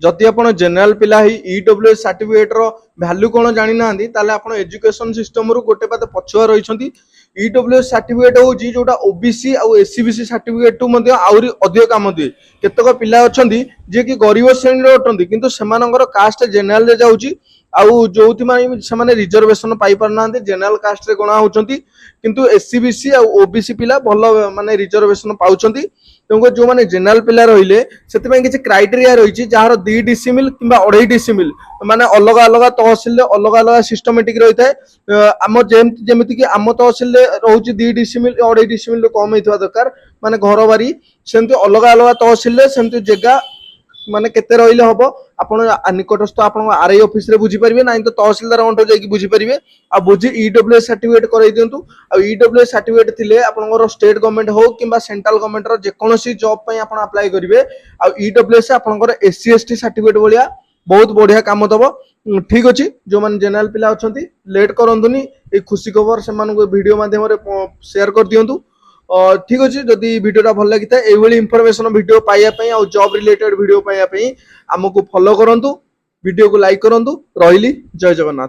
जदि आप जनरल पिला ही ईडब्ल्यूएस सर्टिफिकेट रो वैल्यू कौन जानी ना ताले आप एजुकेशन सिस्टम रु गोटे पाते पछुआ रही ईडब्ल्यूएस सर्टिफिकेट हूँ जोटा ओबीसी आउ एससीबीसी सर्टिफिकेट आहरी अधिक काम दिए केतक पिला अच्छा जी कि गरीब श्रेणी अटंती किंतु सेमानकर कास्ट जेनेराल जाऊँगी आउ जो से रिजर्वेशन पाई पारना जेनेराल कास्ट रे गणा होचंती किंतु एससीबीसी आ ओबीसी पिला भल माने रिजर्वेशन पाउचंती तेणुकर जो माने जेनेराल पिला रहिले सेतिपई किछि क्राइटेरिया रहिछि जहार 2 डिसिमिल किंबा 2.5 डिसिमिल माने अलग अलग तहसिल अलग अलग सिस्टमेटिक रही थाए आम जेमिति कि आम तहसिल रोचे 2 डिसिमिल 2.5 डिसिमिल कम होइथवा दरकार माने घर बारी सेमति अलग अलग तहसिल सेमति जगह माने केते रहिले हबो आपण निकटस्थ आपण आरआई ऑफिस रे बुझी परिबे ना तो तहसीलदार अंठ जाई बुझी परिबे आ बुझी ईडब्ल्यूएस सर्टिफिकेट करई दियंतु आ ईडब्ल्यूएस सर्टिफिकेट थिले आपनकर स्टेट गवर्नमेंट हो किंबा सेंट्रल गवर्नमेंट रो जे कोनोसी जॉब पई आपण अप्लाई करिवे आ ईडब्ल्यूएस आपनकर एससी एसटी सर्टिफिकेट भलिया बहुत बढ़िया काम दबो ठीक अछि जो मन जनरल पिला अछंती लेट करंतुनी ए खुशी खबर से मानको वीडियो माध्यम रे शेयर कर दियंतु ठीक अच्छे जदि वीडियो भल लगी था ये इनफॉरमेशन वीडियो पाइबा और जॉब रिलेटेड वीडियो पाइबा आमको फॉलो करंतु वीडियो को लाइक करंतु रहिली जय जगन्नाथ।